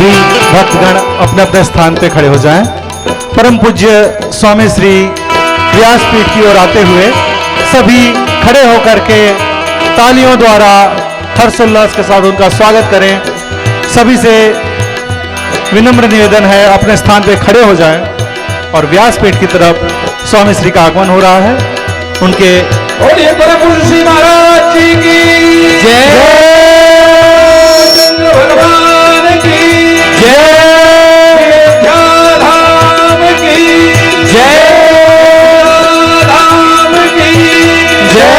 सभी भक्तगण अपने अपने स्थान पे खड़े हो जाएं। परम पूज्य स्वामी श्री व्यासपीठ की ओर आते हुए सभी खड़े होकर के तालियों द्वारा हर्षोल्लास के साथ उनका स्वागत करें। सभी से विनम्र निवेदन है अपने स्थान पे खड़े हो जाएं और व्यासपीठ की तरफ स्वामी श्री का आगमन हो रहा है। उनके परम पूज्य श्री महाराज जी की जय, भगवान की जय, धाम की जय, धाम की जय।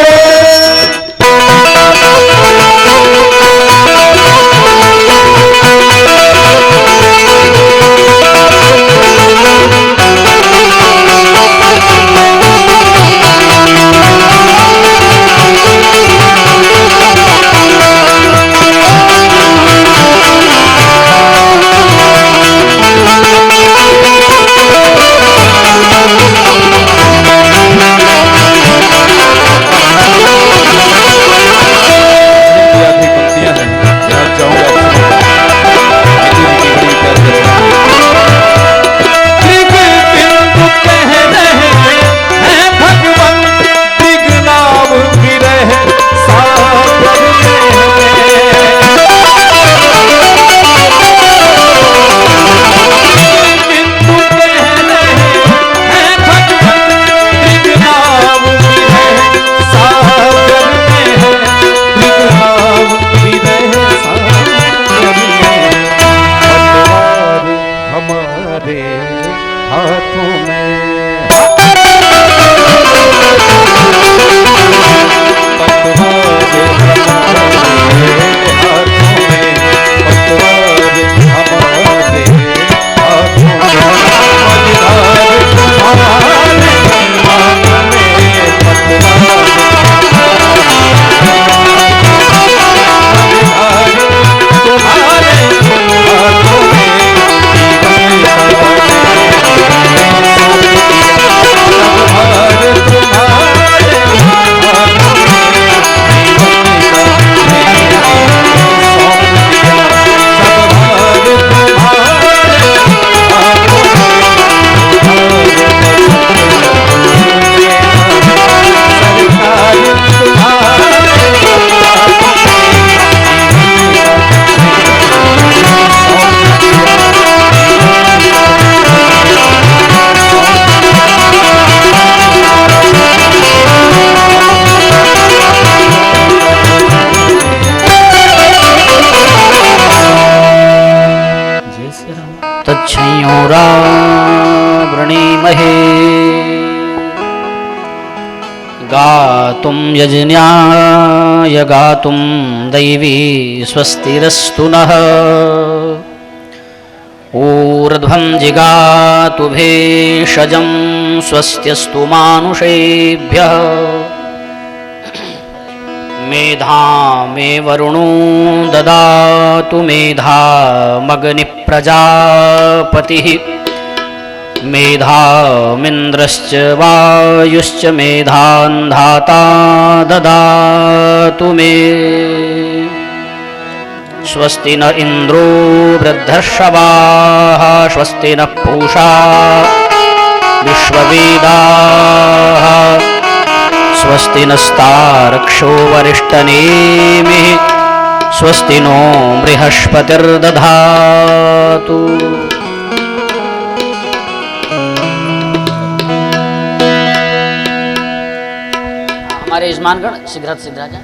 वृणीमहे गातुं यजन्याय गातुं दैवी स्वस्तिरस्तु नः ऊर्ध्वं जिगातु भेषजं स्वस्त्यस्तु मानुषेभ्यः मेधामे वरुणो ददातु मेधामग्निः प्रजापतिः मेधामिन्द्रश्च वायुश्च मेधान्धाता ददातु मे स्वस्ति न इन्द्रो वृद्धश्रवाः स्वस्ति न पूषा विश्ववेदाः स्वस्ति नस्तार्क्ष्यो वरिष्ठनेमिः स्वस्ति नो बृहस्पतिर्दधातु। हमारे यजमानगण शीघ्र आ जाए।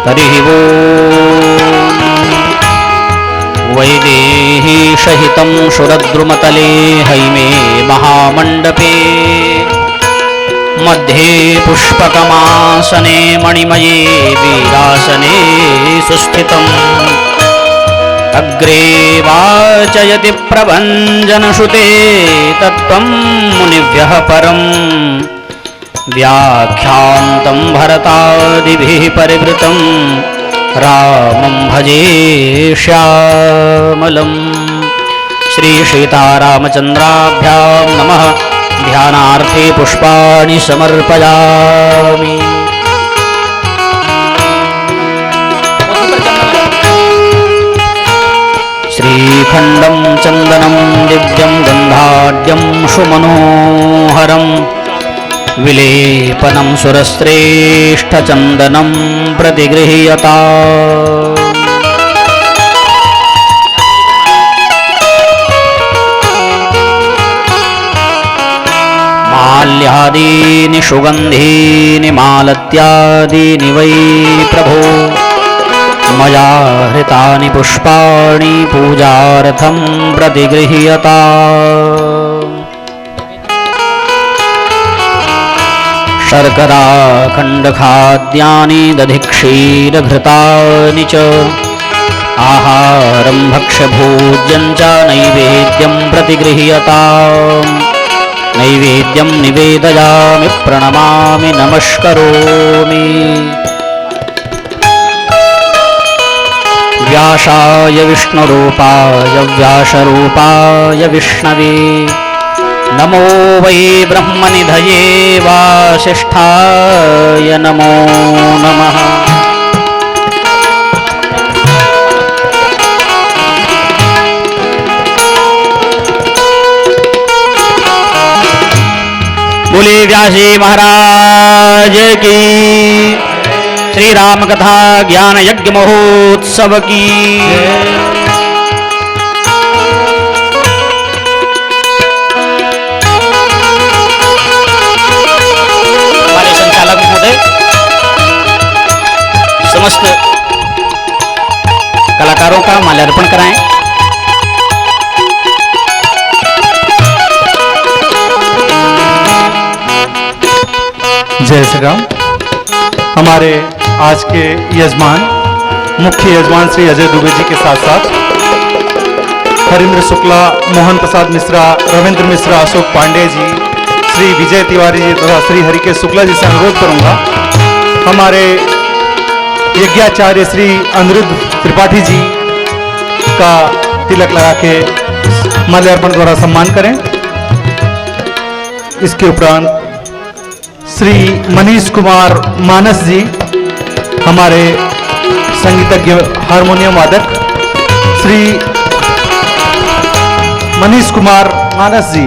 हरिः ओम् वैदेहीसहितं सुरद्रुमतले हैमे महामण्डपे मध्ये पुष्पकमासने मणिमये वीरासने सुस्थितम् अग्रे वाचयति प्रभञ्जनश्रुते तत्त्वं मुनिभ्यः परम् व्याख्यान्तं भरतादिभिः परिवृतं रामं भजे श्यामलम्। श्री सीतारामचन्द्राभ्यां नमः। ध्यानार्थे पुष्पाणि समर्पयामि। श्रीखण्डं चन्दनं दिव्यं गन्धाढ्यं सुमनोहरं विलेपनं सुरश्रेष्ठचन्दनं प्रतिगृह्यता। माल्यादीनि सुगन्धीनि मालत्यादीनि वै प्रभो मया हृतानि पुष्पाणि पूजार्थं प्रतिगृह्यता। शर्कराखण्डखाद्यानि दधिक्षीरघृतानि च आहारं भक्ष्यभोज्यं च नैवेद्यं प्रतिगृह्यता। नैवेद्यं निवेदयामि प्रणमामि नमस्करोमि। व्यासाय विष्णुरूपाय व्यासरूपाय विष्णवे नमो वै ब्रह्मनिधये वासिष्ठाय नमो नमः। बोले व्यासी महाराज की। श्री राम कथा ज्ञान यज्ञ महोत्सव की। हमारे संचालक महोदय समस्त कलाकारों का माल्यार्पण कराएं। जय श्री राम। हमारे आज के यजमान मुख्य यजमान श्री अजय दुबे जी के साथ साथ हरिंद्र शुक्ला, मोहन प्रसाद मिश्रा, रविंद्र मिश्रा, अशोक पांडे जी, श्री विजय तिवारी जी तथा श्री हरिकेश शुक्ला जी से अनुरोध करूंगा हमारे यज्ञाचार्य श्री अनिरुद्ध त्रिपाठी जी का तिलक लगा के माल्यार्पण द्वारा सम्मान करें। इसके उपरांत श्री मनीष कुमार मानस जी हमारे संगीतज्ञ हारमोनियम वादक श्री मनीष कुमार मानस जी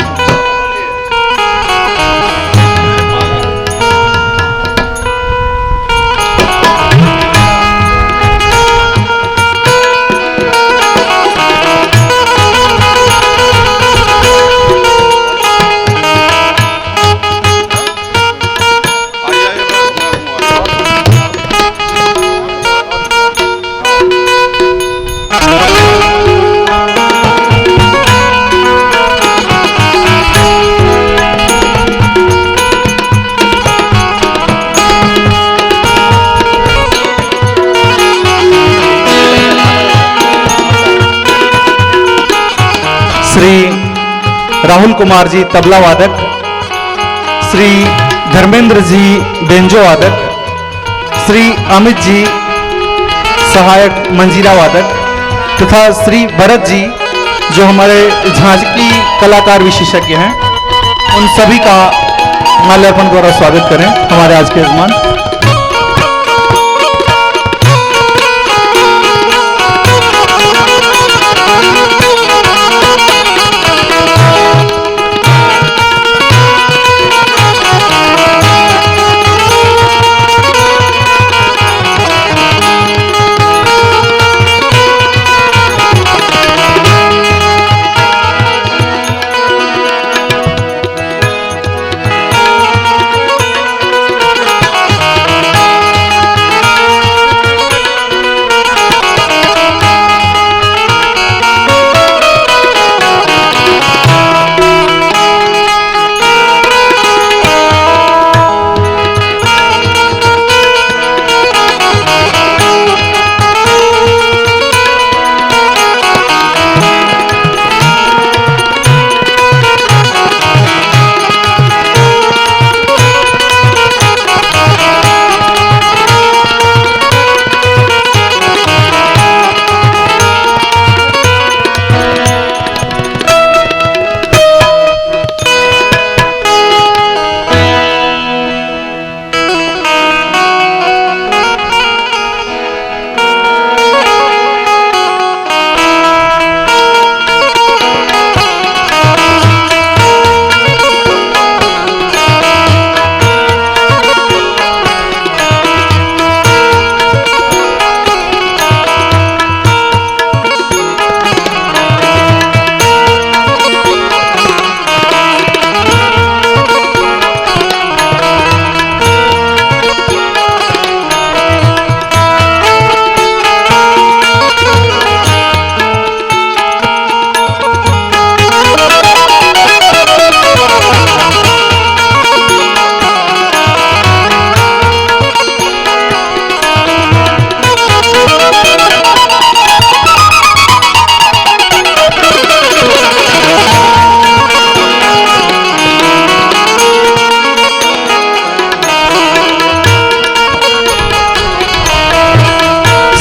श्री राहुल कुमार जी तबला वादक, श्री धर्मेंद्र जी बेंजो वादक, श्री अमित जी सहायक मंजीरा वादक तथा श्री भरत जी जो हमारे झांझकी कलाकार विशेषज्ञ हैं, उन सभी का माल्यार्पण द्वारा स्वागत करें हमारे आज के यजमान।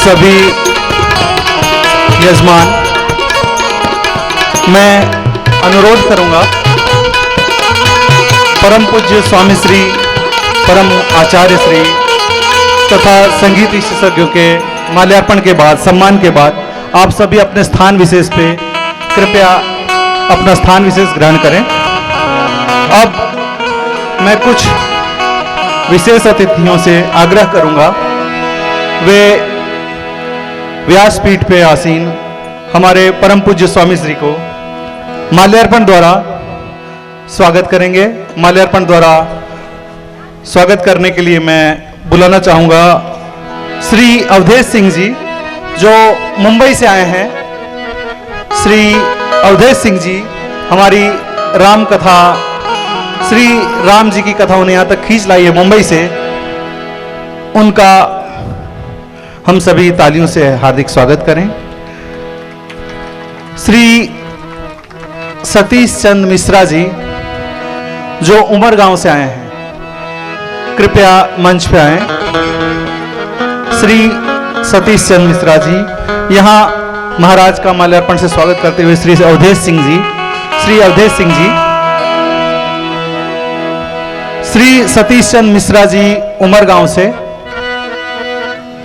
सभी यजमान, मैं अनुरोध करूंगा परम पूज्य स्वामी श्री परम आचार्य श्री तथा संगीत विशेषज्ञों के माल्यार्पण के बाद, सम्मान के बाद, आप सभी अपने स्थान विशेष पे कृपया अपना स्थान विशेष ग्रहण करें। अब मैं कुछ विशेष अतिथियों से आग्रह करूंगा, वे व्यासपीठ पे आसीन हमारे परम पूज्य स्वामी श्री को माल्यार्पण द्वारा स्वागत करेंगे। माल्यार्पण द्वारा स्वागत करने के लिए मैं बुलाना चाहूंगा श्री अवधेश सिंह जी, जो मुंबई से आए हैं। श्री अवधेश सिंह जी हमारी राम कथा, श्री राम जी की कथा उन्हें यहाँ तक खींच लाई है मुंबई से। उनका हम सभी तालियों से हार्दिक स्वागत करें। श्री सतीश चंद मिश्रा जी, जो उमरगांव से आए हैं, कृपया मंच पे आएं। श्री सतीश चंद मिश्रा जी, यहाँ महाराज का माल्यार्पण से स्वागत करते हुए श्री अवधेश सिंह जी, श्री अवधेश सिंह जी, श्री सतीश चंद मिश्रा जी उमरगांव से,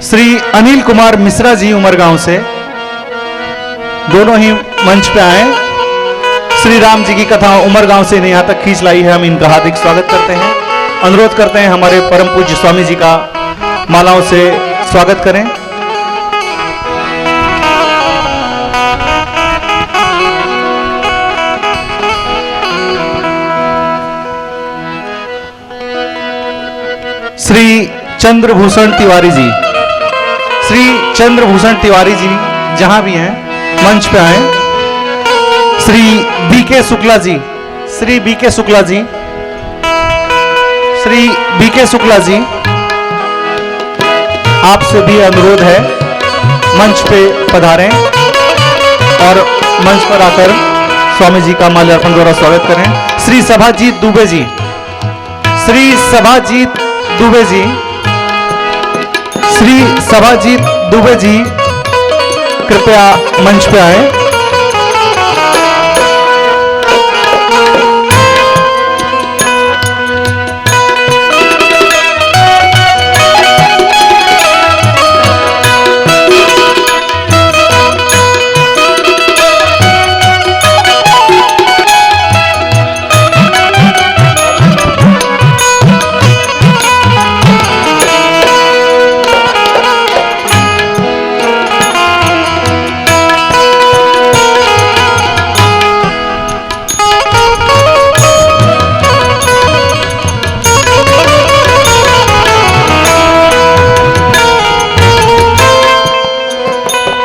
श्री अनिल कुमार मिश्रा जी उमरगांव से, दोनों ही मंच पे आए। श्री राम जी की कथा उमरगांव से इन्हें यहाँ तक खींच लाई है, हम इनका हार्दिक स्वागत करते हैं। अनुरोध करते हैं हमारे परम पूज्य स्वामी जी का मालाओं से स्वागत करें। श्री चंद्रभूषण तिवारी जी, श्री चंद्रभूषण तिवारी जी जहां भी हैं मंच पे आए। Shri BK Shukla ji, Shri BK Shukla ji, Shri BK Shukla ji, आपसे भी अनुरोध है मंच पे पधारें और मंच पर आकर स्वामी जी का माल्यार्पण द्वारा स्वागत करें। श्री सभाजीत दुबे जी, श्री सभाजीत दुबे जी, श्री सभाजीत दुबे जी, कृपया मंच पे आए।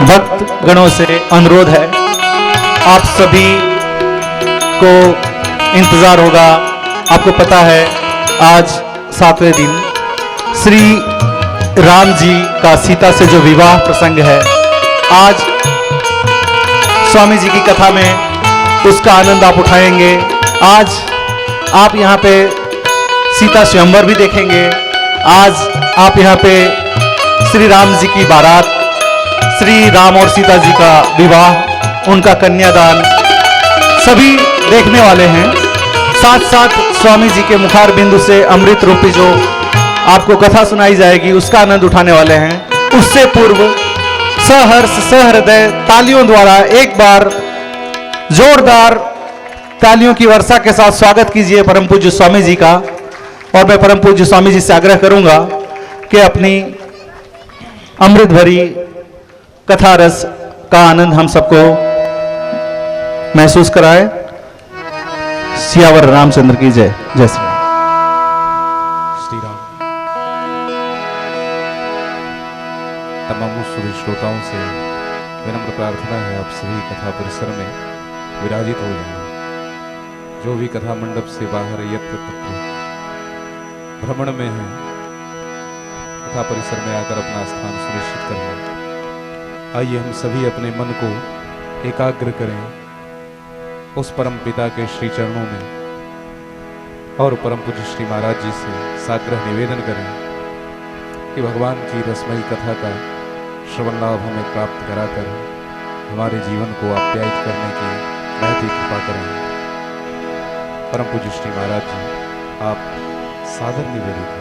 भक्त गणों से अनुरोध है, आप सभी को इंतजार होगा। आपको पता है आज 7वें दिन श्री राम जी का सीता से जो विवाह प्रसंग है, आज स्वामी जी की कथा में उसका आनंद आप उठाएंगे। आज आप यहाँ पे सीता स्वयंवर भी देखेंगे। आज आप यहाँ पे श्री राम जी की बारात, श्री राम और सीता जी का विवाह, उनका कन्यादान सभी देखने वाले हैं। साथ साथ स्वामी जी के मुखार बिंदु से अमृत रूपी जो आपको कथा सुनाई जाएगी, उसका आनंद उठाने वाले हैं। उससे पूर्व सहर्ष सहृदय तालियों द्वारा एक बार जोरदार तालियों की वर्षा के साथ स्वागत कीजिए परम पूज्य स्वामी जी का। और मैं परम पूज्य स्वामी जी से आग्रह करूंगा कि अपनी अमृत भरी कथा रस का आनंद हम सबको महसूस कराए। सियावर रामचंद्र की जय। जय श्री राम। श्री राम। तमाम सभी श्रोताओं से विनम्र प्रार्थना है, आप सभी कथा परिसर में विराजित हो जाएं। जो भी कथा मंडप से बाहर यत्र तत्र भ्रमण में है, कथा परिसर में आकर अपना स्थान सुनिश्चित कर लें। आइए हम सभी अपने मन को एकाग्र करें उस परम पिता के श्री चरणों में और परम पूज्य श्री महाराज जी से साग्रह निवेदन करें कि भगवान की रसमयी कथा का श्रवण लाभ हमें प्राप्त कराकर हमारे जीवन को आप्यायित करने की महती कृपा करें। परम पूज्य श्री महाराज जी, आप सादर निवेदित हैं।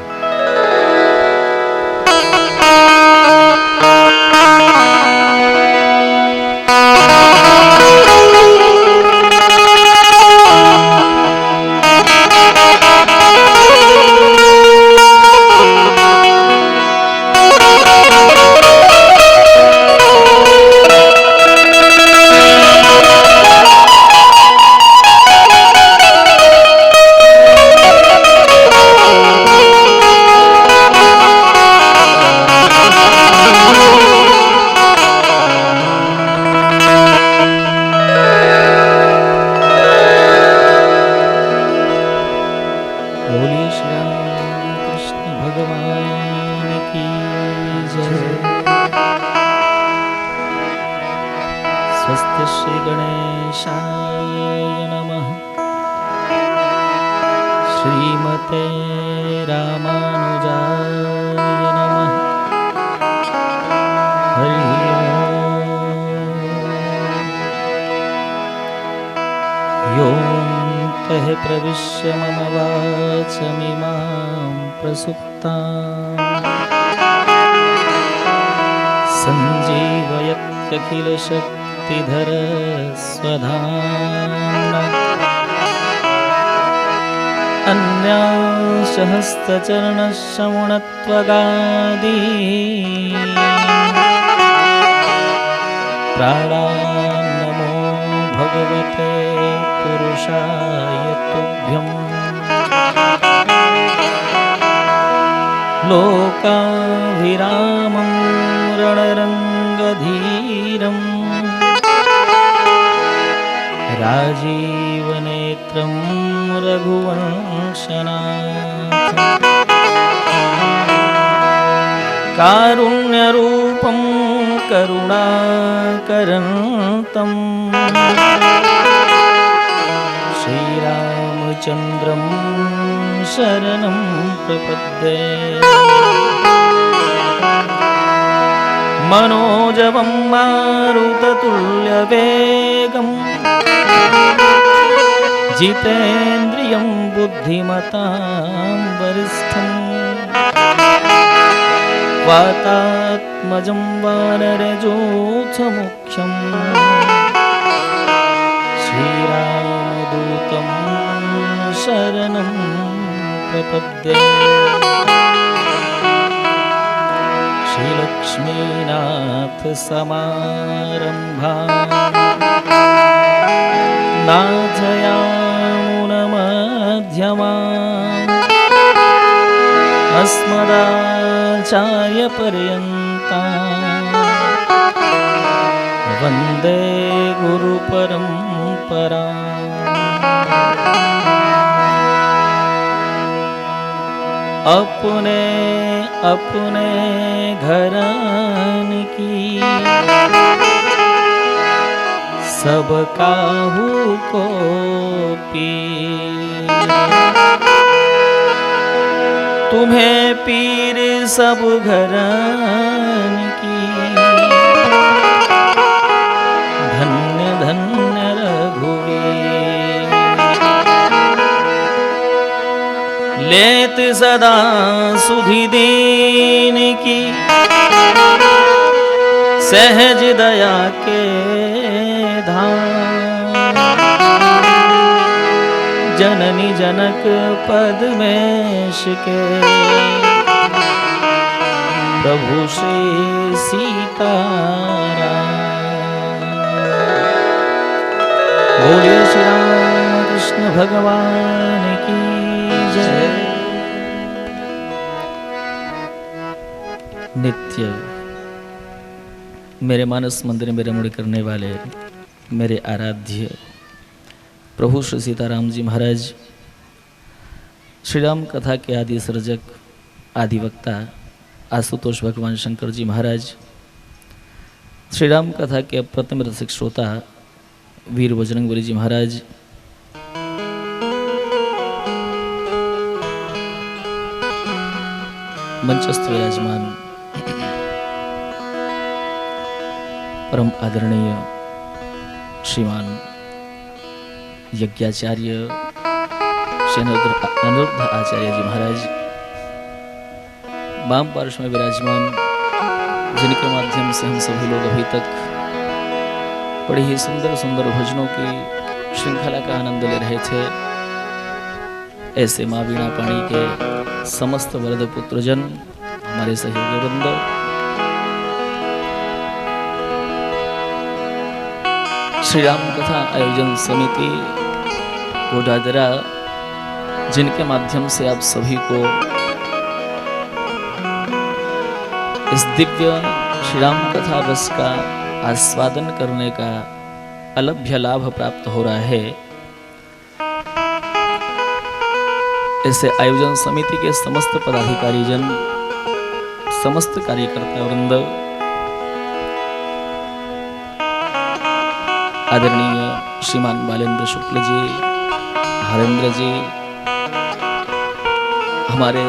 स्वस्ति श्री गणेशाय नमः। श्रीमते रामानुजाय नमः। हरि ओम। योऽन्तः प्रविश्य मम वाचमिमां प्रसुप्ताम् सञ्जीवयत्यखिलशक्तिधर स्वधाम्ना अन्यांश हस्तचरणश्रवणत्वगादि प्राणान्नमो भगवते पुरुषाय तुभ्यम्। लोकाभिरामं रणरङ्गधीरम् राजीवनेत्रं रघुवंशनाथम् कारुण्यरूपं करुणाकरन्तम् श्रीरामचन्द्रं शरणं प्रपद्ये। मनोजवं मारुततुल्यवेगं जितेन्द्रियं बुद्धिमतां वरिष्ठं वातात्मजं वानरजोत्समुख्यं श्रीरामदूतं शरणं प्रपद्ये। श्रीलक्ष्मीनाथ समारंभा नाथयामुनमध्यमा अस्मदाचार्यपर्यन्ता वन्दे गुरुपरम्परा। अपने अपने घरान की सब काहू को पीर, तुम्हें पीर सब घरान की। धन्य धन्य रघुवीर लेत सदा सुधि दीन की। सहज दया के धाम जननी जनक पद्मेश के प्रभु श्री सीताराम। बोलिए श्री राम कृष्ण भगवान की जय। नित्य मेरे मानस मंदिर में रमण करने वाले मेरे आराध्य प्रभु श्री सीताराम जी महाराज, श्री राम कथा के आदि सर्जक आदि वक्ता आशुतोष भगवान शंकर जी महाराज, श्री राम कथा के अप्रतिम रसिक श्रोता वीर बजरंगबली जी महाराज, मंचस्थ विराजमान परम आदरणीय श्रीमान यज्ञाचार्य श्री अनिरुद्ध आचार्य जी महाराज, वाम पार्श्व में विराजमान, जिनके माध्यम से हम सभी लोग अभी तक बड़ी ही सुंदर सुंदर भजनों की श्रृंखला का आनंद ले रहे थे, ऐसे माँ वीणा पाणी के समस्त वरद पुत्रजन, हमारे सहयोगी वृंद, श्री राम कथा आयोजन समिति गोडादरा, जिनके माध्यम से आप सभी को इस दिव्य श्री राम कथा रस का आस्वादन करने का अलभ्य लाभ प्राप्त हो रहा है। ऐसे आयोजन समिति के समस्त पदाधिकारी जन, समस्त कार्यकर्ता वृंद, आदरणीय श्रीमान बालेंद्र शुक्ल जी, हरेंद्र जी, हमारे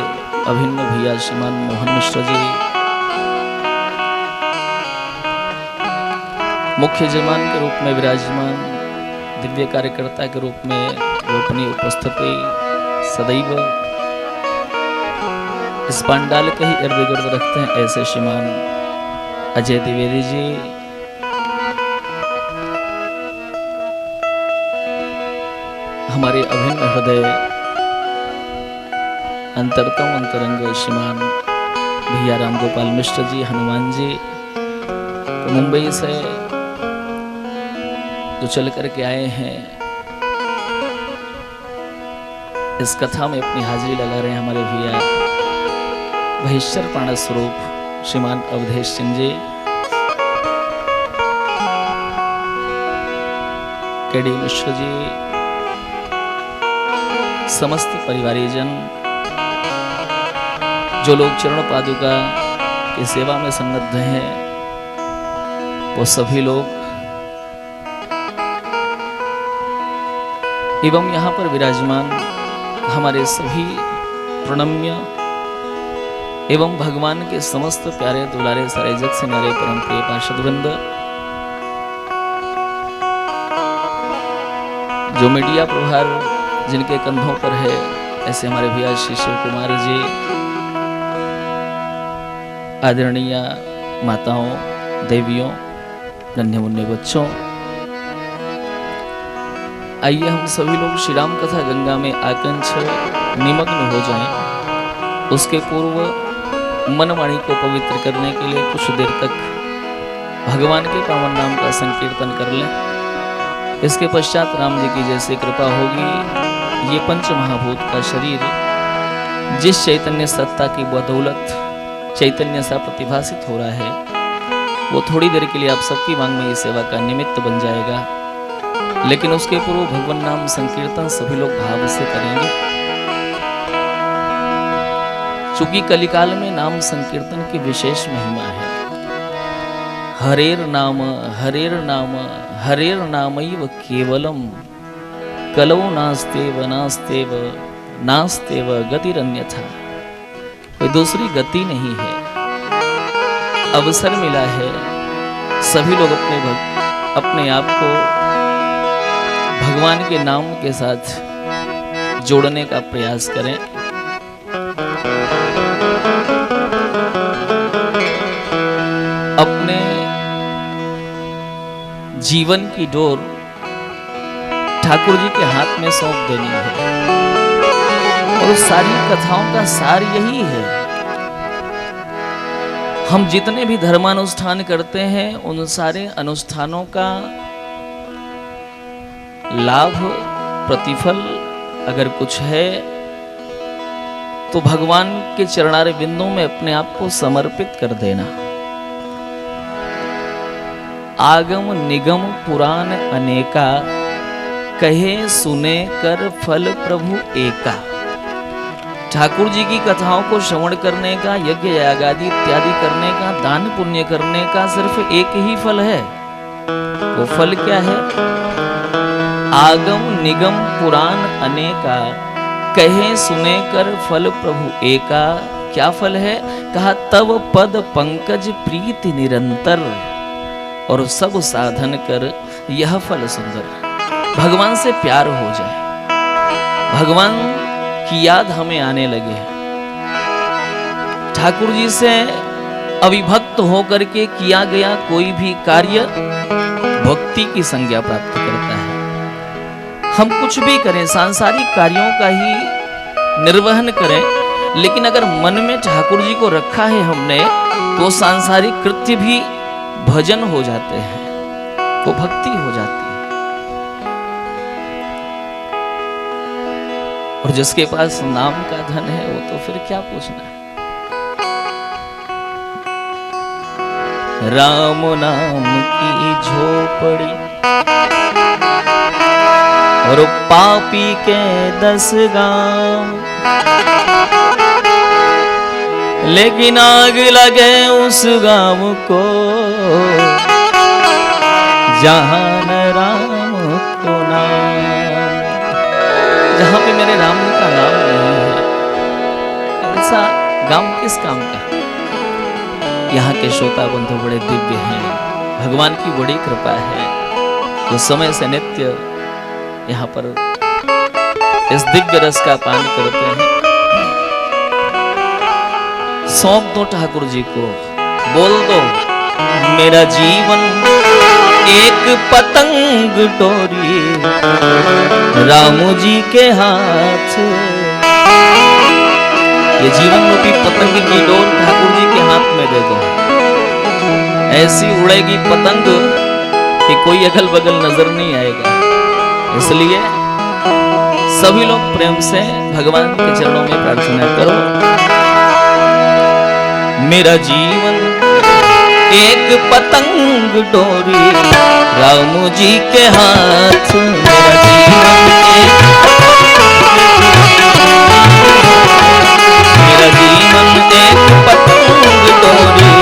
अभिन्न भैया श्रीमान मोहन मिश्र जी, मुख्य जजमान के रूप में विराजमान दिव्य कार्यकर्ता के रूप में जो अपनी उपस्थिति सदैव इस पंडाल के ही इर्द गिर्द रखते हैं, ऐसे श्रीमान अजय द्विवेदी जी, हमारे अभिन्न हृदय अंतरतम अंतरंग श्रीमान भैया राम गोपाल मिश्र जी, हनुमान जी, तो मुंबई से जो चल करके आए हैं, इस कथा में अपनी हाजिरी लगा रहे हैं हमारे भैया महेश्वर प्राण स्वरूप श्रीमान अवधेश सिंह जी, केडी मिश्र जी, समस्त परिवारीजन, जो लोग चरण पादुका की सेवा में सन्नद्ध हैं, वो सभी लोग, एवं यहाँ पर विराजमान हमारे सभी प्रणम्य एवं भगवान के समस्त प्यारे दुलारे सारे जग से न्यारे परम प्रिय पार्षद वृंद, जो मीडिया प्रभार जिनके कंधों पर है, ऐसे हमारे भैया श्री शिव कुमार जी, आदरणीय माताओं, देवियों, नन्हे मुन्ने बच्चों, आइए हम सभी लोग श्री राम कथा गंगा में आकंठ निमग्न हो जाएं। उसके पूर्व मन वाणी को पवित्र करने के लिए कुछ देर तक भगवान के पावन नाम का संकीर्तन कर लें। इसके पश्चात राम जी की जैसे कृपा होगी, ये पंच महाभूत का शरीर जिस चैतन्य सत्ता की बदौलत चैतन्य सा प्रतिभासित हो रहा है, वो थोड़ी देर के लिए आप सबकी मांग में ये सेवा का निमित्त बन जाएगा। लेकिन उसके पूर्व भगवान नाम संकीर्तन सभी लोग भाव से करेंगे, चूंकि कलिकाल में नाम संकीर्तन की विशेष महिमा है। हरेर नाम हरेर नामैव केवलम कलौ नास्तेव नास्तेव नास्तेव गतिरन्यथा, कोई दूसरी गति नहीं है। अवसर मिला है, सभी लोग अपने आप को भगवान के नाम के साथ जोड़ने का प्रयास करें। अपने जीवन की डोर ठाकुर जी के हाथ में सौंप देनी है, और सारी कथाओं का सार यही है। हम जितने भी धर्मानुष्ठान करते हैं, उन सारे अनुष्ठानों का लाभ, प्रतिफल अगर कुछ है तो भगवान के चरणारे बिंदु में अपने आप को समर्पित कर देना। आगम निगम पुराण अनेका, कहे सुने कर फल प्रभु एका। ठाकुर जी की कथाओं को श्रवण करने का, यज्ञ यागादि इत्यादि करने का, दान पुण्य करने का सिर्फ एक ही फल है। वो फल क्या है? आगम निगम पुराण अनेका, कहे सुने कर फल प्रभु एका। क्या फल है? कहा तव पद पंकज प्रीति निरंतर। और सब साधन कर यह फल सुंदर। भगवान से प्यार हो जाए, भगवान की याद हमें आने लगे, ठाकुर जी से अविभक्त होकर के किया गया कोई भी कार्य भक्ति की संज्ञा प्राप्त करता है। हम कुछ भी करें, सांसारिक कार्यों का ही निर्वहन करें, लेकिन अगर मन में ठाकुर जी को रखा है हमने, तो सांसारिक कृत्य भी भजन हो जाते हैं, वो भक्ति हो जाती है। और जिसके पास नाम का धन है वो तो फिर क्या पूछना है। राम नाम की झोपड़ी और पापी के 10 गांव, लेकिन आग लगे उस गांव को जहां न राम को नाम, जहां पे मेरे राम का नाम नहीं है। ऐसा गांव किस काम का। यहाँ के श्रोता बंधु बड़े दिव्य हैं, भगवान की बड़ी कृपा है, जो समय से नित्य यहाँ पर इस दिव्य रस का पान करते हैं। सौंप दो ठाकुर जी को, बोल दो मेरा जीवन एक पतंग डोरी राम जी के हाथ। ये जीवन रूपी पतंग की डोर ठाकुर जी के हाथ में दे दो, ऐसी उड़ेगी पतंग कि कोई अगल बगल नजर नहीं आएगा। इसलिए सभी लोग प्रेम से भगवान के चरणों में प्रार्थना करो, मेरा जीवन एक पतंग डोरी राम जी के हाथ। मेरा जीवन एक पतंग डोरी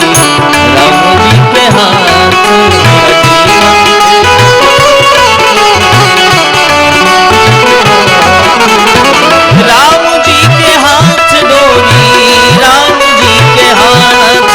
राम जी के हाथ। राम जी के हाथ डोरी राम जी के हाथ।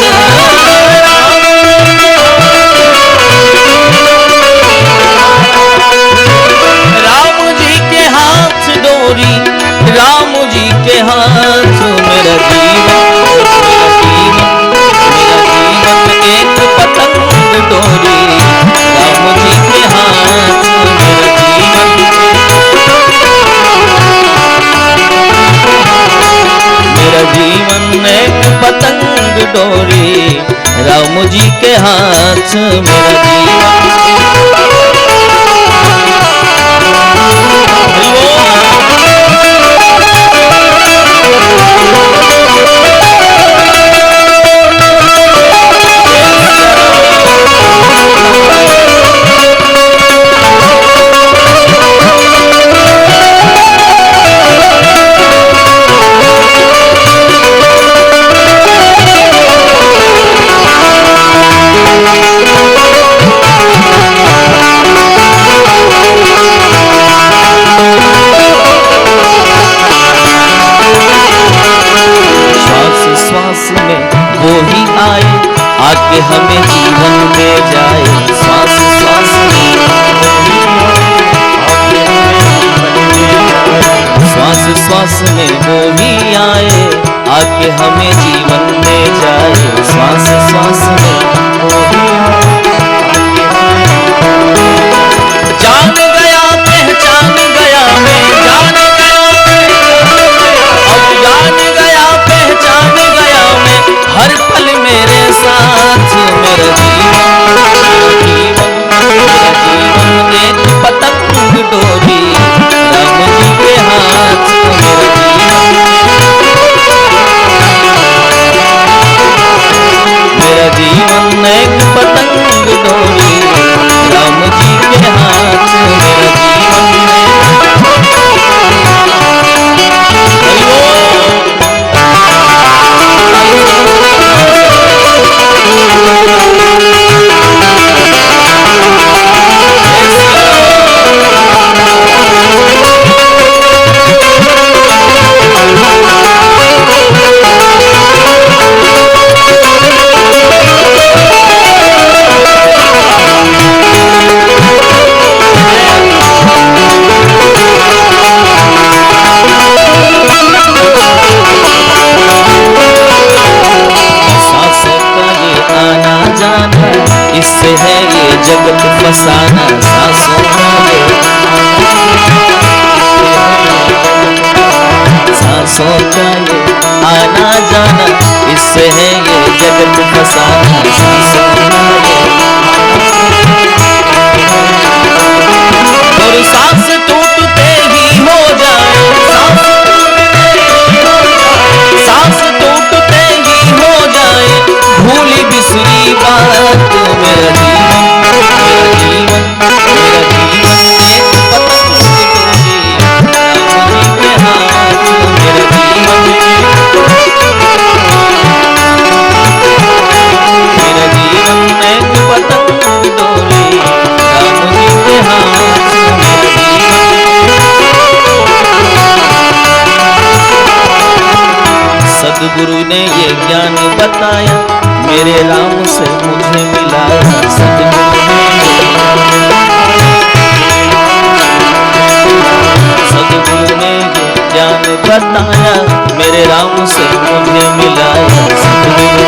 फसाना सांसों का सांसों का ये आना जाना, इससे है ये जगत फसाना सांसों का ये। और सांस टूटते ही हो जाए, सांस टूटते ही हो जाए, भूली बिसरी बात। मेरा जीवन मेरा जीवन एक पतंग टूटी, राम जी के हाथ। मेरा जीवन एक पतंग डोली, राम जी के हाथ। सदगुरु ने ये ज्ञान बताया, मेरे राम से मुझे मिला। सदगुरु ने ये ज्ञान बताया, मेरे राम से मुझे मिला। सदगुरु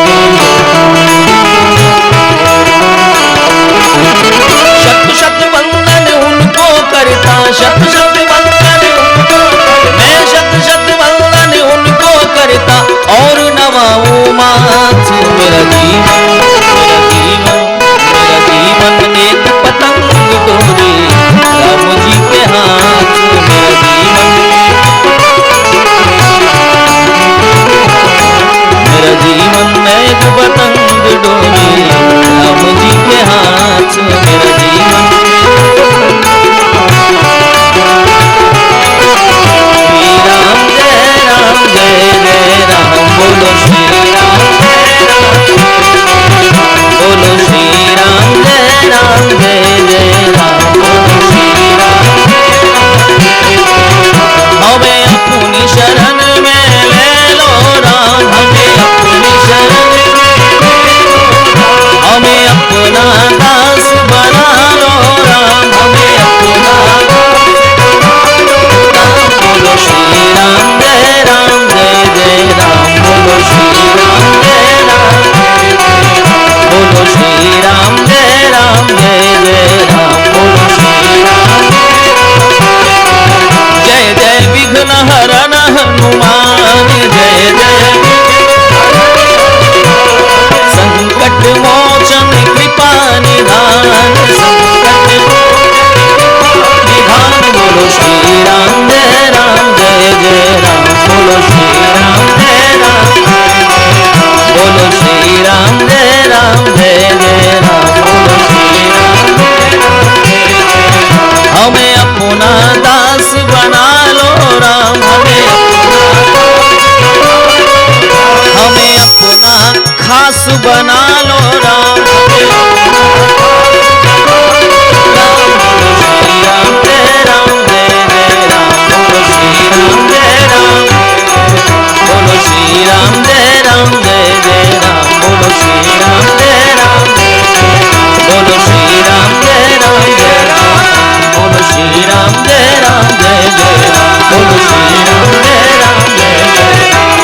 शत शत वंदन उनको करता, शत शत वंदन उनको, मैं शत शत वंदन उनको करता और नवाऊं माथ। मेरा जीवन एक पतंग डोरी, राम जी के हाथ। मेरा जीवन एक पतंग डोरी, राम जी के हाथ। मेरा जीवन जय राम बोलो श्री राम, बोलो श्री राम जय राम, जय जय राम बोलो श्री राम। हमें अपनी शरण में ले लो राम, हमें अपनी शरण में, हमें अपना दास बना लो राम, हमें अपना बोलो श्री राम जय राम, जय जय राम बोलो श्री राम जय राम, बोलो श्री राम जय राम, जय जय राम बोलो श्री राम। जय जय विघ्न हरन हनुमान, जय जय संकट मोचन कृपा निधान, संकट निधान। बोलो श्री राम जय राम, जय जय राम बोलो श्री राम जय राम, बोलो श्री राम जय राम, जय जय राम बोलो श्री राम। हमें अपना दास बना लो राम, हमें अपना खास बना लो राम। राम जय राम, जय जय राम बोलो श्री राम जय राम, बोलो श्री राम जय राम, जय जय राम बोलो श्री राम जय राम, बोलो श्री राम जय राम, जय राम बोलो श्री राम जय राम, जय जय राम बोलो श्री राम जय राम, जय जय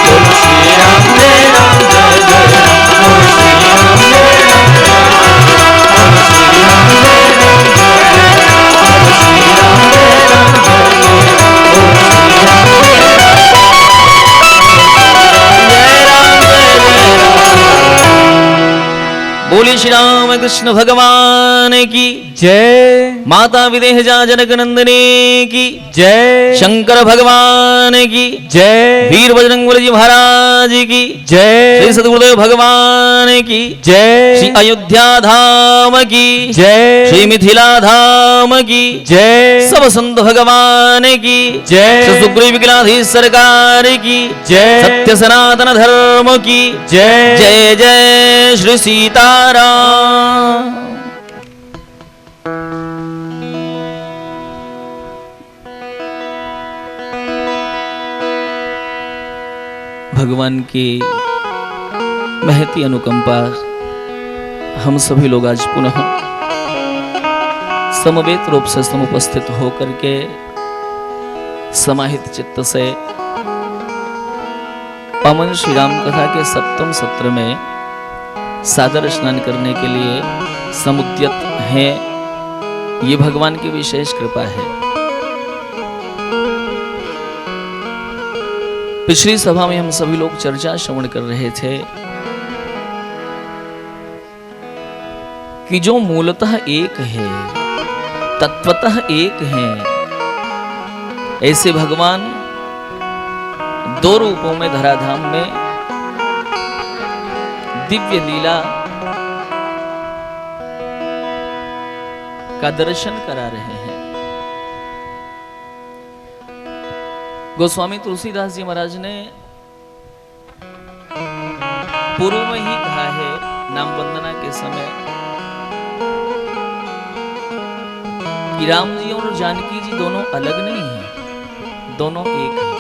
बोलो श्री राम जय राम, जय जय बोलो श्री राम जय राम, बोलो श्री राम जय राम, बोलो श्री राम जय राम, बोलो श्री राम जय राम। बोली श्री राम कृष्ण भगवान की जय, माता विदेहजा जनक नंदने की जय, शंकर भगवान की जय, वीर बजरंग जी महाराज की जय, श्री सद्गुरुदेव भगवान की जय, श्री अयोध्या धाम की जय, श्री मिथिला धाम की जय, सब संत भगवान की जय, श्री सुग्रीव विकलाधीश सरकार की जय, सत्य सनातन धर्म की जय, जय जय श्री सीताराम। भगवान की महती अनुकंपा हम सभी लोग आज पुनः समवेत रूप से समुपस्थित होकर के समाहित चित्त से पावन श्री राम कथा के 7वें सत्र में सादर स्नान करने के लिए समुद्यत हैं ये भगवान की विशेष कृपा है। पिछली सभा में हम सभी लोग चर्चा श्रवण कर रहे थे कि जो मूलतः एक है, तत्वतः एक है, ऐसे भगवान दो रूपों में धराधाम में दिव्य लीला का दर्शन करा रहे हैं। गोस्वामी तुलसीदास जी महाराज ने पूर्व में ही कहा है नाम वंदना के समय कि राम जी और जानकी जी दोनों अलग नहीं हैं, दोनों एक हैं।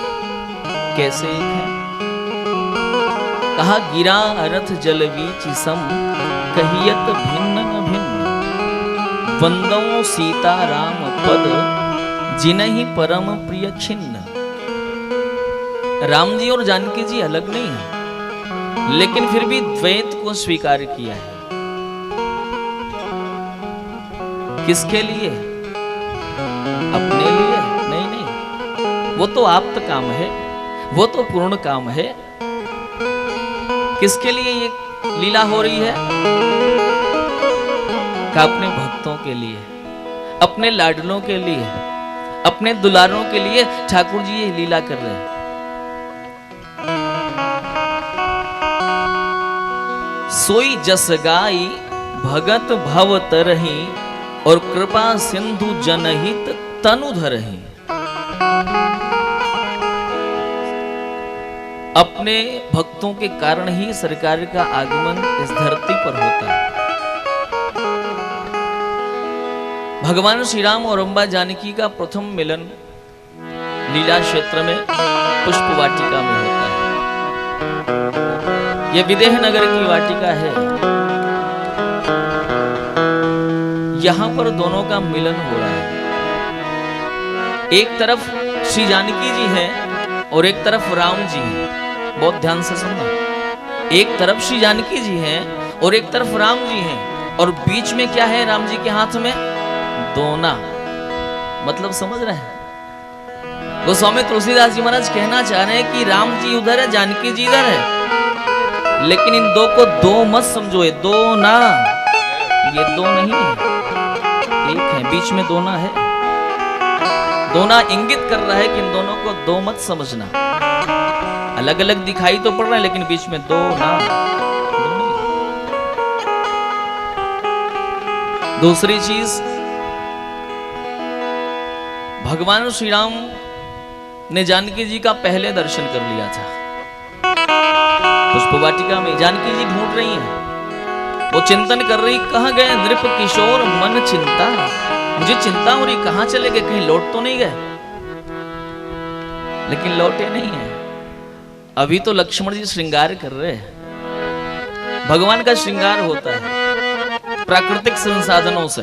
कैसे एक हैं? कहा गिरा अरथ जल बीच सम कहियत भिन्न न भिन्न वंदो सीता राम पद जिनहि परम प्रिय छिन्न। राम जी और जानकी जी अलग नहीं है, लेकिन फिर भी द्वैत को स्वीकार किया है। किसके लिए? अपने लिए? नहीं नहीं, वो तो आप्त काम है, वो तो पूर्ण काम है। किसके लिए ये लीला हो रही है? का अपने भक्तों के लिए, अपने लाडलों के लिए, अपने दुलारों के लिए ठाकुर जी ये लीला कर रहे हैं। सोई जस गाई भगत भव तरही और कृपा सिंधु जनहित तनु धरही। अपने भक्तों के कारण ही सरकार का आगमन इस धरती पर होता है। भगवान श्री राम और अम्बा जानकी का प्रथम मिलन लीला क्षेत्र में पुष्प वाटिका में होता है। यह विदेह नगर की वाटिका है। यहां पर दोनों का मिलन हो रहा है। एक तरफ श्री जानकी जी हैं और एक तरफ राम जी हैं। बहुत ध्यान से सुनना। एक तरफ श्री जानकी जी हैं और एक तरफ राम जी हैं, और बीच में क्या है राम जी के हाथ में? दोना। मतलब समझ रहे हैं? गोस्वामी तुलसीदास जी महाराज कहना चाह रहे हैं कि राम जी उधर है, जानकी जी इधर है, लेकिन इन दो को दो मत समझो। ये दो ना, ये दो नहीं है, एक है। बीच में दोना है। दोना इंगित कर रहा है कि इन दोनों को दो मत समझना। अलग अलग दिखाई तो पड़ रहा है, लेकिन बीच में दो ना, दो नहीं। दूसरी चीज, भगवान श्री राम ने जानकी जी का पहले दर्शन कर लिया था पुष्प वाटिका में। जानकी जी ढूंढ रही हैं, वो चिंतन कर रही, कहाँ गए नृप किशोर मन चिंता। मुझे चिंता हो रही, कहाँ चले गए, कहीं लौट तो नहीं गए। लेकिन लौटे नहीं है। अभी तो लक्ष्मण जी श्रृंगार कर रहे हैं। भगवान का श्रृंगार होता है प्राकृतिक संसाधनों से।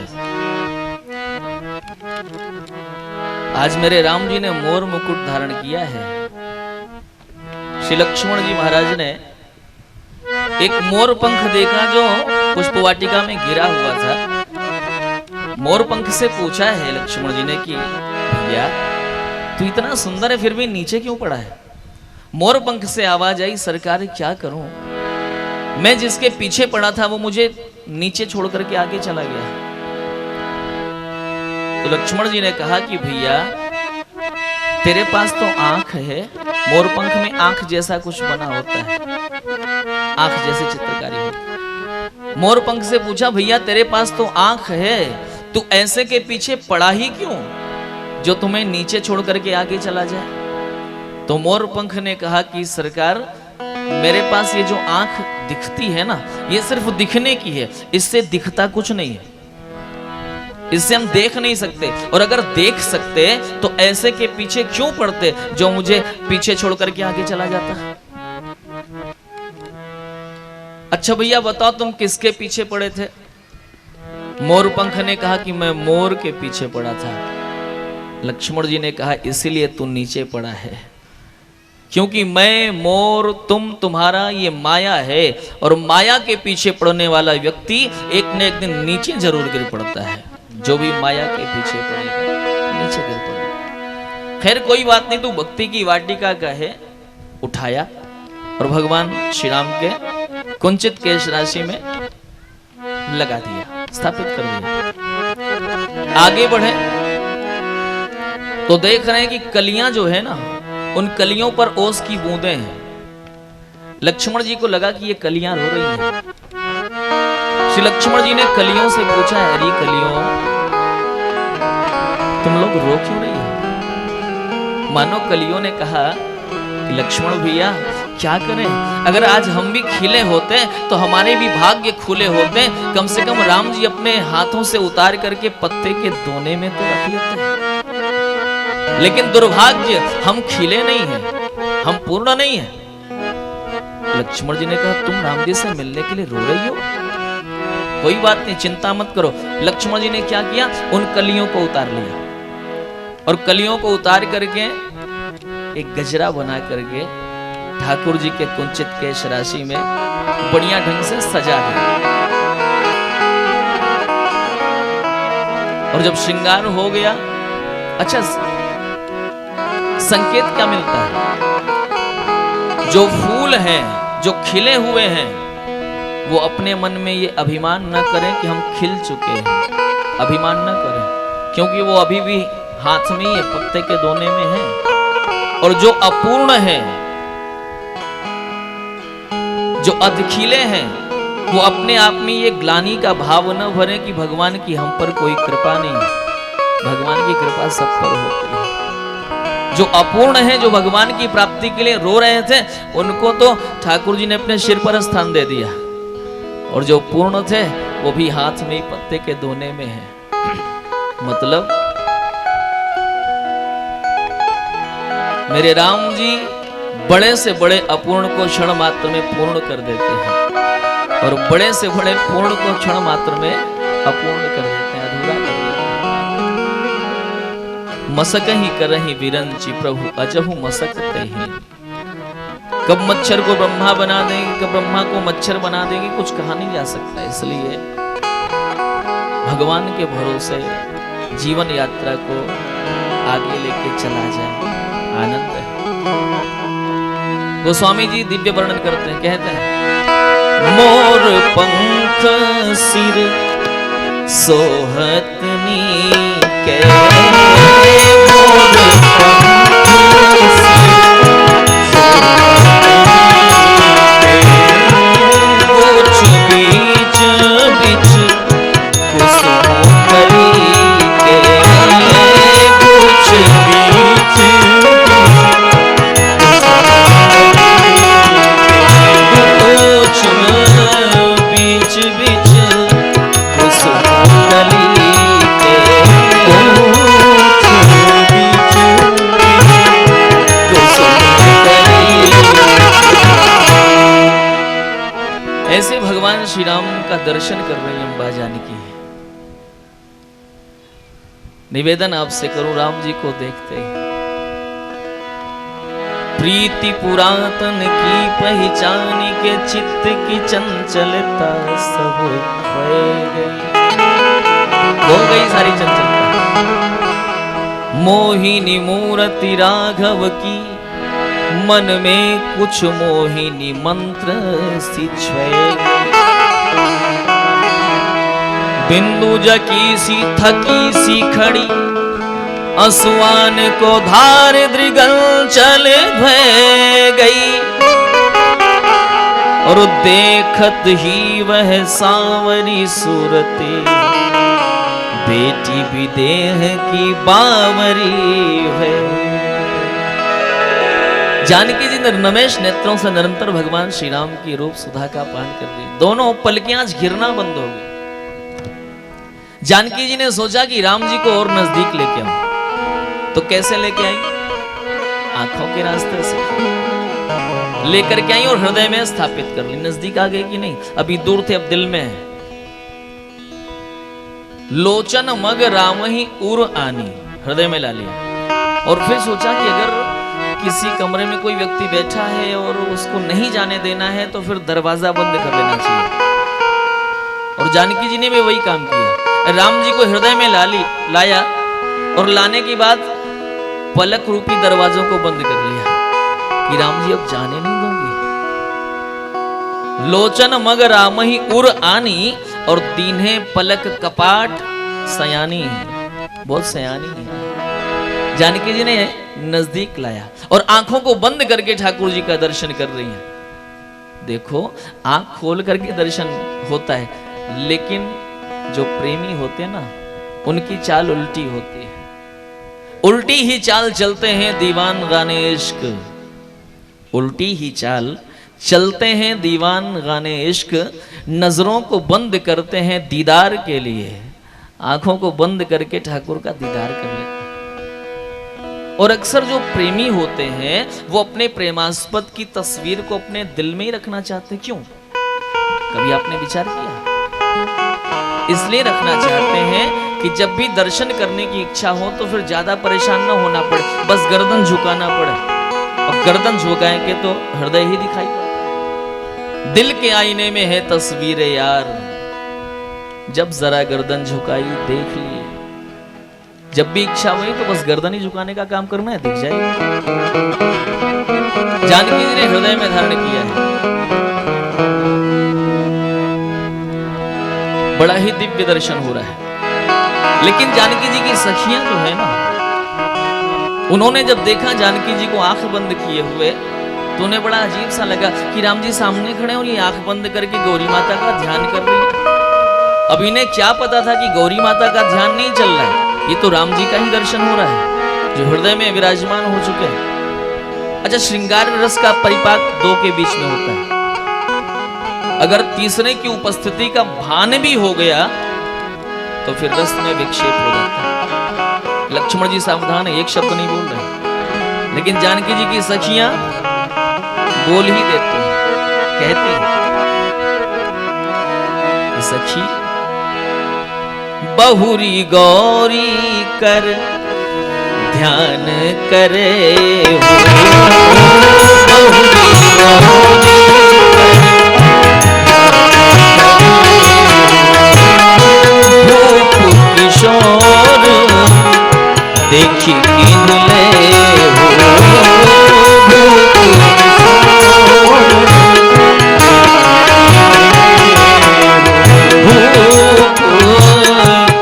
आज मेरे राम जी ने मोर मुकुट धारण किया है। श्री लक्ष्मण जी महाराज ने एक मोर पंख देखा जो पुष्प वाटिका में गिरा हुआ था। मोर पंख से पूछा है लक्ष्मण जी ने कि भैया तू इतना सुंदर है फिर भी नीचे क्यों पड़ा है? मोर पंख से आवाज आई, सरकार क्या करूं, मैं जिसके पीछे पड़ा था वो मुझे नीचे छोड़ करके आगे चला गया। तो लक्ष्मण जी ने कहा कि भैया तेरे पास तो आंख है, मोर पंख में आंख जैसा कुछ बना होता है, आंख जैसे चित्रकारी होती। मोर पंख से पूछा, भैया तेरे पास तो आंख है, तू ऐसे के पीछे पड़ा ही क्यों जो तुम्हें नीचे छोड़ करके आगे चला जाए? तो मोर पंख ने कहा कि सरकार मेरे पास ये जो आंख दिखती है ना, ये सिर्फ दिखने की है, इससे दिखता कुछ नहीं है, इससे हम देख नहीं सकते। और अगर देख सकते तो ऐसे के पीछे क्यों पड़ते जो मुझे पीछे छोड़ करके आगे चला जाता। अच्छा भैया बताओ तुम किसके पीछे पड़े थे? मोर पंख ने कहा कि मैं मोर के पीछे पड़ा था। लक्ष्मण जी ने कहा इसीलिए तू नीचे पड़ा है, क्योंकि मैं मोर तुम तुम्हारा ये माया है, और माया के पीछे पड़ने वाला व्यक्ति एक न एक दिन नीचे जरूर गिर पड़ता है। जो भी माया के पीछे पड़ेगा नीचे गिर पड़ेगा। खैर कोई बात नहीं, तू भक्ति की वाटिका का है, उठाया और भगवान श्री राम के कुंचित केश राशि में लगा दिया, स्थापित कर दिया। आगे बढ़े तो देख रहे हैं कि कलियां जो है ना, उन कलियों पर ओस की बूंदें हैं। लक्ष्मण जी को लगा कि ये कलियां रो रही हैं। श्री लक्ष्मण जी ने कलियों से पूछा, अरे कलियों तुम लोग रो क्यों रही हो? मानो कलियों ने कहा कि लक्ष्मण भैया क्या करें, अगर आज हम भी खिले होते तो हमारे भी भाग्य खुले होते। कम से कम राम जी अपने हाथों से उतार करके पत्ते के दोने में तो रख लेते, लेकिन दुर्भाग्य हम खिले नहीं हैं, हम पूर्ण नहीं हैं। लक्ष्मण जी ने कहा तुम राम जी से मिलने के लिए रो रही हो? कोई बात नहीं, चिंता मत करो। लक्ष्मण जी ने क्या किया, उन कलियों को उतार लिया और कलियों को उतार करके एक गजरा बना करके ठाकुर जी के कुंचित केश राशि में बढ़िया ढंग से सजा दिया। और जब श्रृंगार हो गया, अच्छा संकेत क्या मिलता है? जो फूल हैं, जो खिले हुए हैं, वो अपने मन में ये अभिमान न करें कि हम खिल चुके हैं, अभिमान न करें, क्योंकि वो अभी भी हाथ में ये पत्ते के दोने में है। और जो अपूर्ण है, जो अधखिले हैं, वो अपने आप में ये ग्लानि का भाव न भरे कि भगवान की हम पर कोई कृपा नहीं है। भगवान की कृपा सब पर होती है। जो अपूर्ण है, जो भगवान की प्राप्ति के लिए रो रहे थे, उनको तो ठाकुर जी ने अपने सिर पर स्थान दे दिया, और जो पूर्ण थे वो भी हाथ में ही पत्ते के दोने में है। मतलब मेरे राम जी बड़े से बड़े अपूर्ण को क्षण मात्र में पूर्ण कर देते हैं, और बड़े से बड़े पूर्ण को क्षण मात्र में अपूर्ण कर देते हैं, अधूरा कर देते हैं। मसक ही करहि विरंची प्रभु अजहु मसकते ही। कब मच्छर को ब्रह्मा बना देंगे, कब ब्रह्मा को मच्छर बना देंगे, कुछ कहा नहीं जा सकता। इसलिए भगवान के भरोसे जीवन यात्रा को आगे लेके चला जाए, आनंद है। गोस्वामी जी दिव्य वर्णन करते हैं, कहते हैं मोर पंख सिर सोहतनी के, मोर पंख सिर बीच बीच कुसुम कली के, कुछ बीच ऐसे भगवान श्री राम का दर्शन कर रही अम्बा जानकी। निवेदन आपसे करूं, राम जी को देखते ही प्रीति पुरातन की पहचान के, चित्त की चंचलता सब हो गई सारी चंचलता। मोहिनी मूर्ति राघव की, मन में कुछ मोहिनी मंत्र सी बिंदु जकी सी थकी सी खड़ी, असुआन को धार दृगल चले भय गई। और देखत ही वह सांवरी सूरती, बेटी विदेह की बावरी है। जानकी जी निर्नमेश नेत्रों से निरंतर भगवान श्री राम की रूप सुधा का पान कर रही। दोनों पलकियां गिरना बंद हो गई। जानकी जी ने सोचा कि राम जी को और नजदीक लेके आऊं, तो कैसे लेके आई? आंखों के रास्ते से लेकर के आई और हृदय में स्थापित कर ली। नजदीक आ गई कि नहीं? अभी दूर थे, अब दिल में है। लोचन मग राम ही उर आनी, हृदय में ला लिया। और फिर सोचा कि अगर किसी कमरे में कोई व्यक्ति बैठा है और उसको नहीं जाने देना है तो फिर दरवाजा बंद कर लेना चाहिए। और जानकी जी ने भी वही काम किया। राम जी को हृदय में लाया और लाने के बाद पलक रूपी दरवाजों को बंद कर लिया कि राम जी अब जाने नहीं दूंगी। लोचन मग रामहि उर आनी और दीन्हे पलक कपाट सयानी, बहुत सयानी है। जानकी जी ने नजदीक लाया और आंखों को बंद करके ठाकुर जी का दर्शन कर रही हैं। देखो आंख खोल करके दर्शन होता है, लेकिन जो प्रेमी होते हैं ना उनकी चाल उल्टी होती है। उल्टी ही चाल चलते हैं दीवान गाने इश्क, उल्टी ही चाल चलते हैं दीवान गाने इश्क, नजरों को बंद करते हैं दीदार के लिए, आंखों को बंद करके ठाकुर का दीदार कर लेते हैं। और अक्सर जो प्रेमी होते हैं वो अपने प्रेमास्पद की तस्वीर को अपने दिल में ही रखना चाहते हैं। क्यों? कभी आपने विचार किया? इसलिए रखना चाहते हैं कि जब भी दर्शन करने की इच्छा हो तो फिर ज्यादा परेशान ना होना पड़े, बस गर्दन झुकाना पड़े। और गर्दन झुकाएंगे तो हृदय ही दिखाई पड़ता है। दिल के आईने में है तस्वीर यार, जब जरा गर्दन झुकाई देख लिए। जब भी इच्छा हुई तो बस गर्दन ही झुकाने का काम करना है, दिख जाएगी। जानकी जी ने हृदय में धारण किया है। बड़ा ही दिव्य दर्शन हो रहा है। लेकिन जानकी जी की सखियां जो है ना, उन्होंने जब देखा जानकी जी को आंख बंद किए हुए तो उन्हें बड़ा अजीब सा लगा कि राम जी सामने खड़े और ये आंख बंद करके गौरी माता का ध्यान कर रही है। अब इन्हें क्या पता था कि गौरी माता का ध्यान नहीं चल रहा है, ये तो राम जी का ही दर्शन हो रहा है जो हृदय में विराजमान हो चुके हैं। अच्छा, श्रृंगार रस का परिपाक दो के बीच में होता है। अगर तीसरे की उपस्थिति का भान भी हो गया तो फिर रस में विक्षेप हो जाता है। लक्ष्मण जी सावधान है, एक शब्द नहीं बोल रहे, लेकिन जानकी जी की सखियां बोल ही देती हैं, कहती हैं सखी बहुरी गौरी कर ध्यान करे हो, बहुरी गौरी भूप किशोर देखी किनले हो,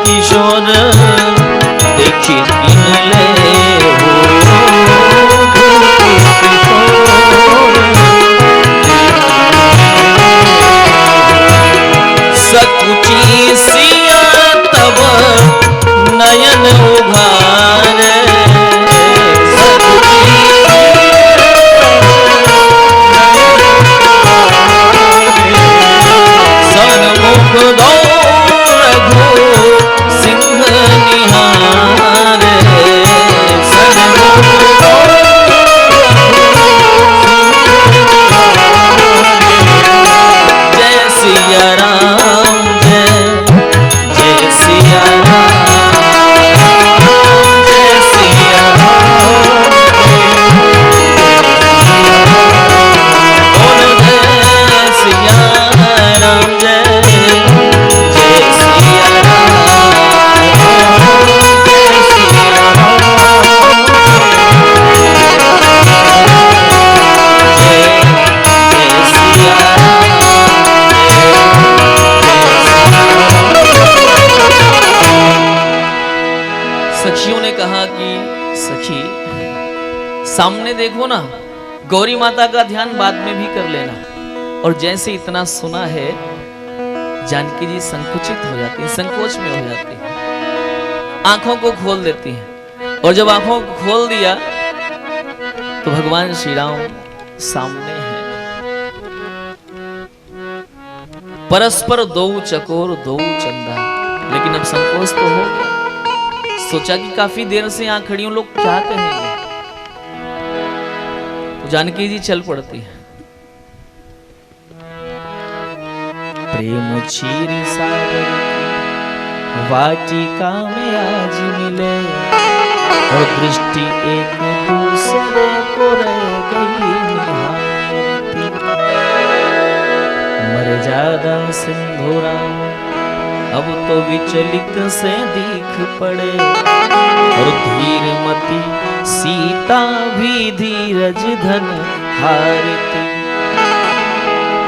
किशोर देखी किनले हो, सकुची सिया तब नयन उघारे, सन्मुख दो सिंह निहारे, जय सिया राम जय सिया राम, जय सिया राम, बोलो जय सिया राम, जय सिया सखियों ने कहा कि सखी सामने देखो ना, गौरी माता का ध्यान बाद में भी कर लेना। और जैसे इतना सुना है जानकी जी संकुचित हो जाती है, संकोच में हो जाती है, आंखों को खोल देती है। और जब आंखों को खोल दिया तो भगवान श्री राम सामने हैं। परस्पर दो चकोर दो चंदा, लेकिन अब संकोच तो हो गया। सोचा कि काफी देर से यहां खड़ी हूं, लोग क्या कहेंगे। तो जानकी जी चल पड़ती है। प्रेम क्षीर सागर वाटिका में आज मिले, और दृष्टि एक दूसरे को रह गई निहारती। मर्यादा सिंधुराम अब तो विचलित से दिख पड़े, और धीरमती सीता भी धीरज धन हारती।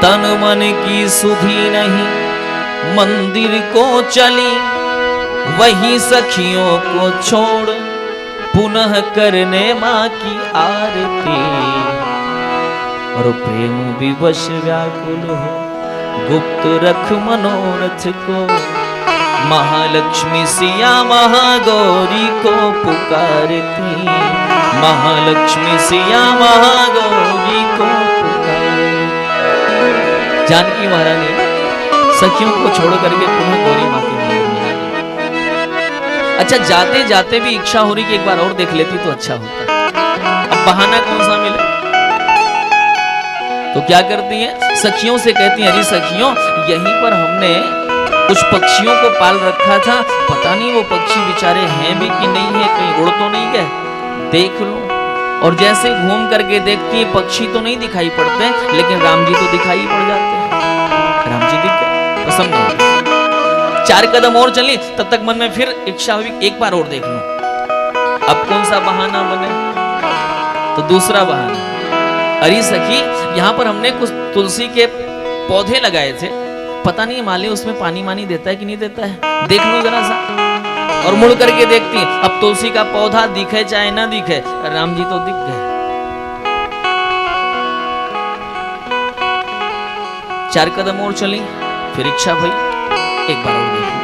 तन मन की सुधि नहीं मंदिर को चली, वही सखियों को छोड़ पुनः करने माँ की आरती। और प्रेम विवश व्याकुल हो गुप्त रख मनोरथ को, महालक्ष्मी सिया महागौरी को पुकारती। महालक्ष्मी सिया महागौरी को पुकारती। जानकी महारानी सखियों को छोड़ करके पुनः गौरी माँ के मंदिर में आ गई। अच्छा, जाते जाते भी इच्छा हो रही कि एक बार और देख लेती तो अच्छा होता। अब बहाना कौन सा मिले, तो क्या करती हैं, सखियों से कहती हैं, अरे सखियों, यहीं पर हमने कुछ पक्षियों को पाल रखा था, पता नहीं वो पक्षी बेचारे हैं भी कि नहीं है, कहीं उड़ तो नहीं गए, देख लो। और जैसे घूम करके देखती है, पक्षी तो नहीं दिखाई पड़ते, लेकिन राम जी तो दिखाई पड़ जाते हैं। राम जी दिख गए, पसंद नहीं। 4 कदम और चली, तब तक मन में फिर इच्छा हुई एक बार और देख लूं। अब कौन सा बहाना बने, तो दूसरा बहाना, अरे सखी, यहाँ पर हमने कुछ तुलसी के पौधे लगाए थे, पता नहीं माली उसमें पानी मानी देता है कि नहीं देता है, देख लो जरा सा। और मुड़ करके देखती, अब तुलसी का पौधा दिखे चाहे ना दिखे, राम जी तो दिख गए। 4 कदम और चली, फिर इच्छा भई एक बार और देखूं।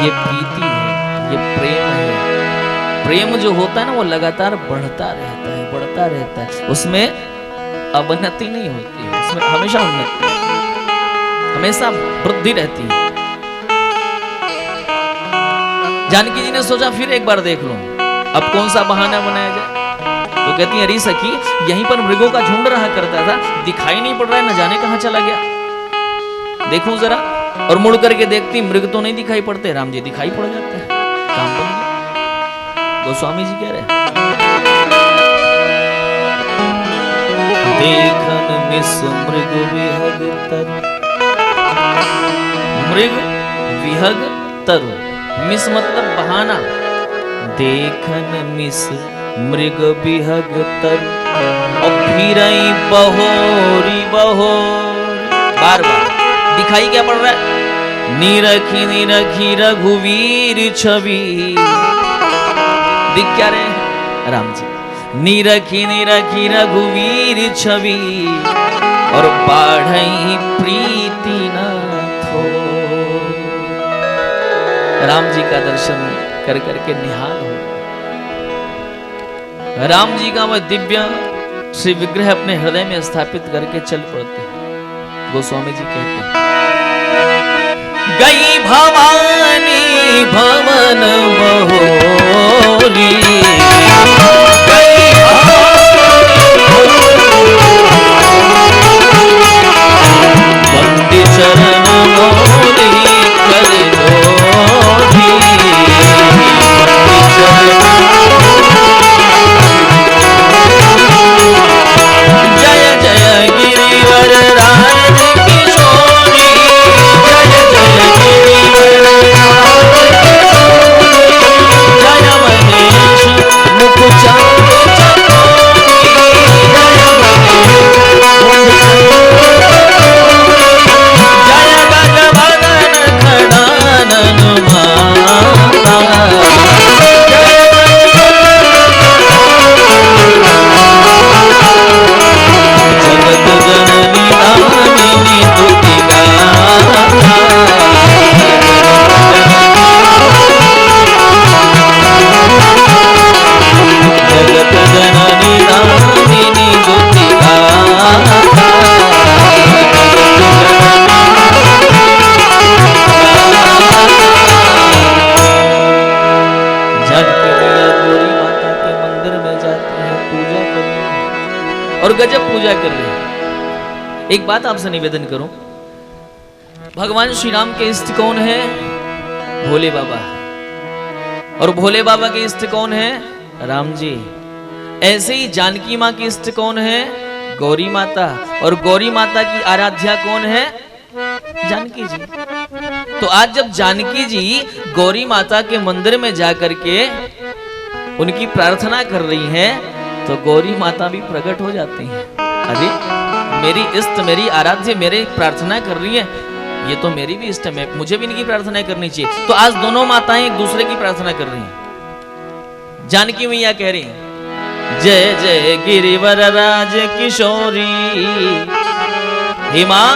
ये प्रीति है, ये प्रेम है। प्रेम जो होता है ना, वो लगातार बढ़ता रहता है, बढ़ता रहता है, उसमें अवनति नहीं होती है, उसमें हमेशा उन्नति, हमेशा वृद्धि रहती है। जानकी जी ने सोचा फिर एक बार देख लूं, अब कौन सा बहाना बनाया जाए। तो कहती है, अरे सखी, यहीं पर मृगों का झुंड रहा करता था, दिखाई नहीं पड़ रहा है, न जाने कहां चला गया, देखूं जरा। और मुड़ करके देखती, मृग तो नहीं दिखाई पड़ते, राम जी दिखाई पड़ जाते हैं, काम बन गया। गोस्वामी जी कह रहे हैं, देखन मिस मृग विहग तरु, मृग विहग तरु, मिस मतलब बहाना, देखन मिस मृग विहग तरु, और फिरई बहोरी बहोरी, बार बार दिखाई क्या पड़ रहा है, निरखी निरखी रघुवीर छवि, दिख क्या रहे हैं राम जी, निरखी निरखी रघुवीर छवि, और बाढ़ई प्रीति न थो। राम जी का दर्शन कर करके निहाल हो, राम जी का वह दिव्य श्री विग्रह अपने हृदय में स्थापित करके चल पड़ते हैं। गोस्वामी जी कहते हैं, गई भवानी भवन बहोरी, गई वंदे चरण मोरी कर जोरी, जय जय गिरिवर राज किशोरी, जय जय गिरिवर जय महेश मुख चंद्र चकोरी, जय जय गगवदन खड़ानन माता, जगत जननी दामिनी तुति गाथा, जगत जननी दामिनी तुति गाथा, जानकी मैया गौरी माता के मंदिर में जाते हैं, पूजा करते हैं, और गजब पूजा कर रहे हैं। एक बात आपसे निवेदन करूं, भगवान श्री राम के इष्ट कौन है? भोले बाबा। और भोले बाबा के इष्ट कौन है? राम जी। ऐसे ही जानकी माँ की इष्ट कौन है? गौरी माता। और गौरी माता की आराध्या कौन है? जानकी जी। तो आज जब जानकी जी गौरी माता के मंदिर में जाकर के उनकी प्रार्थना कर रही हैं, तो गौरी माता भी प्रकट हो जाती हैं। अरे मेरी इष्ट, मेरी आराध्य मेरे प्रार्थना कर रही है, ये तो मेरी भी इष्ट है, मुझे भी इनकी प्रार्थना करनी चाहिए। तो आज दोनों माताएं एक दूसरे की प्रार्थना कर रही हैं। जानकी मैया कह रही हैं, जय जय गिरिवर राज किशोरी। हे मां,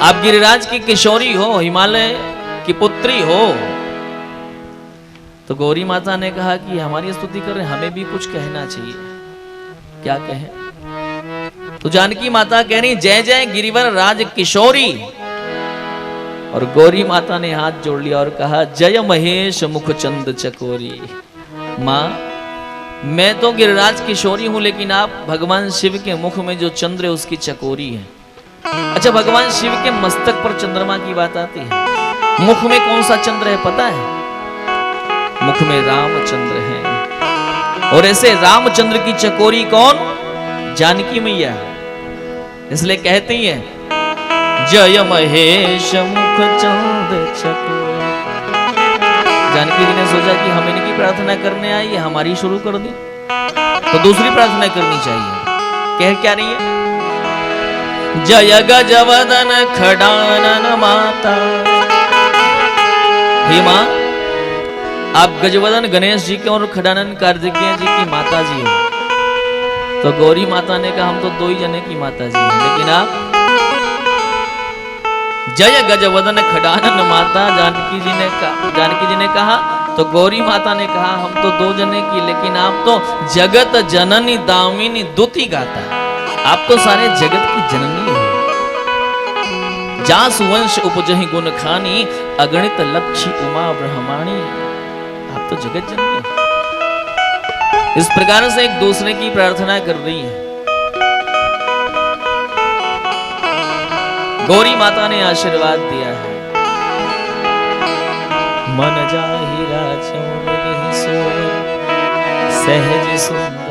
आप गिरिराज की किशोरी हो, हिमालय की पुत्री हो। तो गौरी माता ने कहा कि हमारी स्तुति कर रहे, हमें भी कुछ कहना चाहिए, क्या कहें? तो जानकी माता कह रही, जय जय गिरिवर राज किशोरी। और गौरी माता ने हाथ जोड़ लिया और कहा, जय महेश मुख चंद चकोरी। मां, मैं तो गिरिराज किशोरी हूं, लेकिन आप भगवान शिव के मुख में जो चंद्र है उसकी चकोरी है। अच्छा, भगवान शिव के मस्तक पर चंद्रमा की बात आती है, मुख में कौन सा चंद्र है पता है? मुख में रामचंद्र है। और ऐसे रामचंद्र की चकोरी कौन? जानकी मैया। इसलिए कहती है, जय महेश मुख चंद चकोरी। जानकी जी ने सोचा कि हम इनकी प्रार्थना करने आई है, हमारी शुरू कर दी, तो दूसरी प्रार्थना करनी चाहिए। कह क्या रही है? जय गजवदन खडानन माता। हे मां, आप गजवदन गणेश जी के और खडानन कार्तिकेय जी की माता जी हो। तो गौरी माता ने कहा, हम तो दो ही जने की माता जी हैं, लेकिन आप जय गजवदन खडानन माता। जानकी जी ने कहा, तो गौरी माता ने कहा, हम तो दो जने की, लेकिन आप तो जगत जननी दामिनी दुति गाता। आप तो सारे जगत की जननी हो। जासु वंश उपजहि गुण खानी, अगणित लक्ष्मी उमा ब्रह्माणी। आप तो जगत जननी हो। इस प्रकार से एक दूसरे की प्रार्थना कर रही है। गौरी माता ने आशीर्वाद दिया है, मन जाहि राजो मिलहि सोय, सहज सुंदर